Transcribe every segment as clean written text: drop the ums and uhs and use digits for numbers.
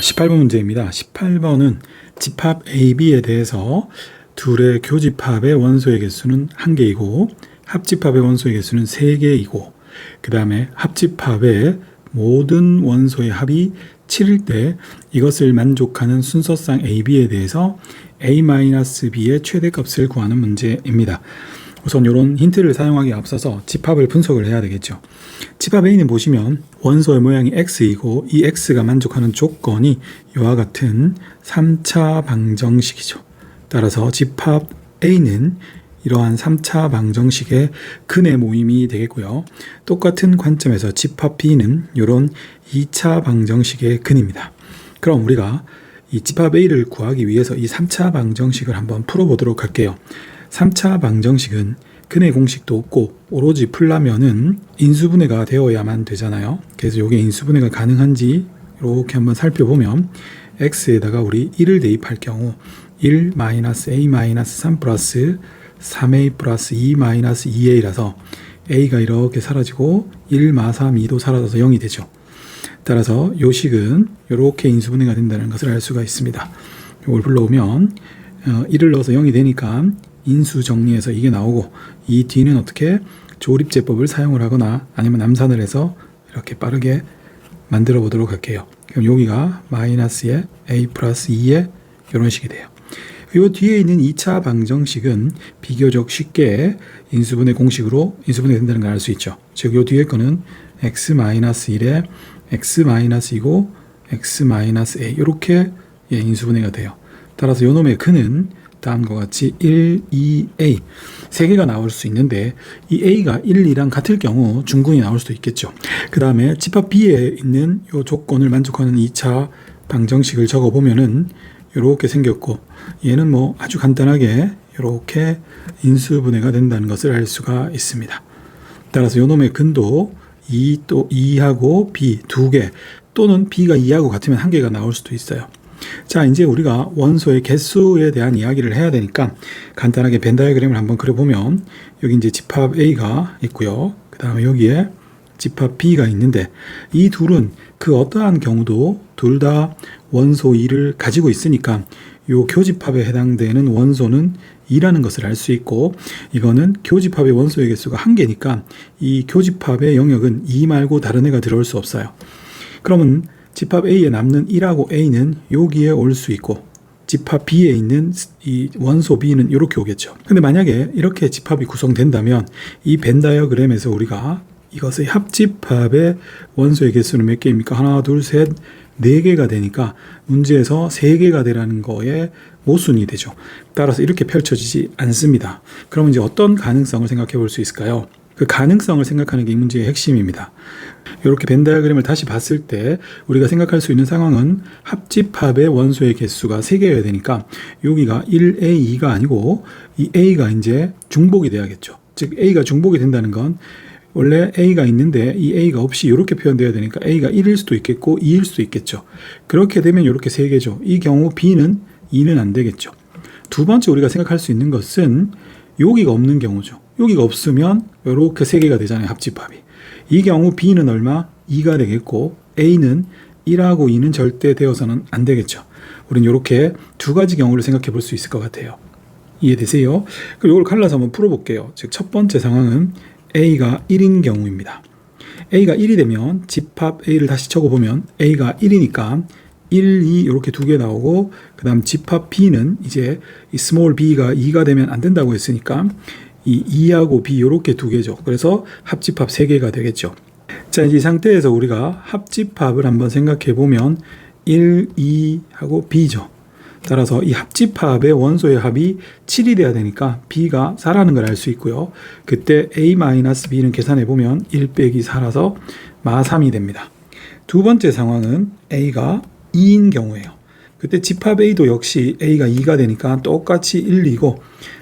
18번 문제입니다. 18번은 집합 AB에 대해서 둘의 교집합의 원소의 개수는 1개이고 합집합의 원소의 개수는 3개이고 그 다음에 합집합의 모든 원소의 합이 7일 때 이것을 만족하는 순서상 AB에 대해서 A-B의 최대값을 구하는 문제입니다. 우선 이런 힌트를 사용하기에 앞서서 집합을 분석을 해야 되겠죠. 집합 A는 보시면 원소의 모양이 X이고 이 X가 만족하는 조건이 이와 같은 3차 방정식이죠. 따라서 집합 A는 이러한 3차 방정식의 근의 모임이 되겠고요. 똑같은 관점에서 집합 B는 이런 2차 방정식의 근입니다. 그럼 우리가 이 집합 A를 구하기 위해서 이 3차 방정식을 한번 풀어보도록 할게요. 3차 방정식은 근의 공식도 없고 오로지 풀려면은 인수분해가 되어야만 되잖아요. 그래서 이게 인수분해가 가능한지 이렇게 한번 살펴보면 x에다가 우리 1을 대입할 경우 1-a-3 플러스 3a 플러스 2-2a라서 a가 이렇게 사라지고 1-3, 2도 사라져서 0이 되죠. 따라서 이 식은 이렇게 인수분해가 된다는 것을 알 수가 있습니다. 이걸 불러오면 1을 넣어서 0이 되니까 인수 정리해서 이게 나오고 이 뒤는 어떻게 조립제법을 사용을 하거나 아니면 암산을 해서 이렇게 빠르게 만들어 보도록 할게요. 그럼 여기가 마이너스에 a 플러스 2에 이런 식이 돼요. 이 뒤에 있는 2차 방정식은 비교적 쉽게 인수분해 공식으로 인수분해 된다는 걸 알 수 있죠. 즉 이 뒤에 거는 x-1에 x-2고 x-a 이렇게 인수분해가 돼요. 따라서 이 놈의 근은 다음과 같이 1, 2a 3개가 나올 수 있는데 이 a가 1, 2랑 같을 경우 중근이 나올 수도 있겠죠. 그 다음에 집합 b에 있는 이 조건을 만족하는 2차 방정식을 적어보면은 이렇게 생겼고 얘는 뭐 아주 간단하게 이렇게 인수분해가 된다는 것을 알 수가 있습니다. 따라서 이 놈의 근도 2, 또 2하고 b 2개 또는 b가 2하고 같으면 1개가 나올 수도 있어요. 자, 이제 우리가 원소의 개수에 대한 이야기를 해야 되니까 간단하게 벤 다이어그램을 한번 그려보면 여기 이제 집합 A가 있고요. 그 다음에 여기에 집합 B가 있는데 이 둘은 그 어떠한 경우도 둘 다 원소 2를 가지고 있으니까 이 교집합에 해당되는 원소는 2라는 것을 알 수 있고 이거는 교집합의 원소의 개수가 1개니까 이 교집합의 영역은 2 말고 다른 애가 들어올 수 없어요. 그러면 집합 A에 남는 1하고 A는 여기에 올 수 있고 집합 B에 있는 이 원소 B는 이렇게 오겠죠. 근데 만약에 이렇게 집합이 구성된다면 이 벤 다이어그램에서 우리가 이것의 합집합의 원소의 개수는 몇 개입니까? 하나, 둘, 셋, 4개가 되니까 문제에서 3개가 되라는 거에 모순이 되죠. 따라서 이렇게 펼쳐지지 않습니다. 그럼 이제 어떤 가능성을 생각해 볼 수 있을까요? 그 가능성을 생각하는 게 이 문제의 핵심입니다. 이렇게 벤 다이어그램을 다시 봤을 때 우리가 생각할 수 있는 상황은 합집합의 원소의 개수가 3개여야 되니까 여기가 1A2가 아니고 이 A가 이제 중복이 돼야겠죠. 즉 A가 중복이 된다는 건 원래 A가 있는데 이 A가 없이 이렇게 표현되어야 되니까 A가 1일 수도 있겠고 2일 수도 있겠죠. 그렇게 되면 이렇게 3개죠. 이 경우 B는 2는 안 되겠죠. 두 번째 우리가 생각할 수 있는 것은 여기가 없는 경우죠. 여기가 없으면 이렇게 3개가 되잖아요. 합집합이. 이 경우 B는 얼마? 2가 되겠고 A는 1하고 2는 절대 되어서는 안 되겠죠. 우리는 이렇게 두 가지 경우를 생각해 볼 수 있을 것 같아요. 이해되세요? 그럼 이걸 갈라서 한번 풀어볼게요. 즉 첫 번째 상황은 A가 1인 경우입니다. A가 1이 되면 집합 A를 다시 적어보면 A가 1이니까 1, 2 이렇게 2개 나오고 그 다음 집합 B는 이제 이 스몰 b가 2가 되면 안 된다고 했으니까 이 2하고 B 이렇게 2개죠. 그래서 합집합 3개가 되겠죠. 자, 이제 이 상태에서 우리가 합집합을 한번 생각해 보면 1, 2하고 B죠. 따라서 이 합집합의 원소의 합이 7이 돼야 되니까 B가 4라는 걸 알 수 있고요. 그때 A-B는 계산해 보면 1 빼기 4라서 마3이 됩니다. 두 번째 상황은 A가 2인 경우예요. 그때 집합 A도 역시 A가 2가 되니까 똑같이 1, 2고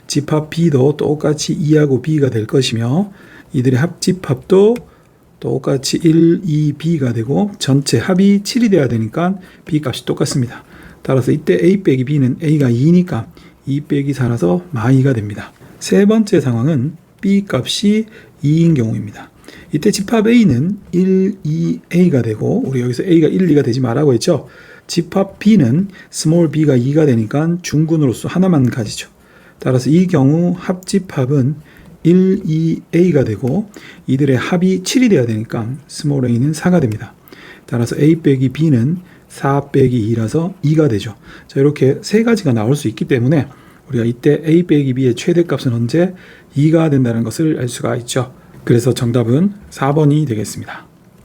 집합 B도 똑같이 2하고 B가 될 것이며 이들의 합집합도 똑같이 1, 2, B가 되고 전체 합이 7이 돼야 되니까 B 값이 똑같습니다. 따라서 이때 A 빼기 B는 A가 2니까 2 빼기 4라서 마2가 됩니다. 세 번째 상황은 B 값이 2인 경우입니다. 이때 집합 A는 1, 2, A가 되고 우리 여기서 A가 1, 2가 되지 말라고 했죠. 집합 B는 스몰 b가 2가 되니까 중근으로서 하나만 가지죠. 따라서 이 경우 합집합은 1, 2a가 되고 이들의 합이 7이 돼야 되니까 스몰 a는 4가 됩니다. 따라서 a 빼기 b는 4 빼기 2라서 2가 되죠. 자, 이렇게 세 가지가 나올 수 있기 때문에 우리가 이때 a 빼기 b의 최대값은 언제 2가 된다는 것을 알 수가 있죠. 그래서 정답은 4번이 되겠습니다.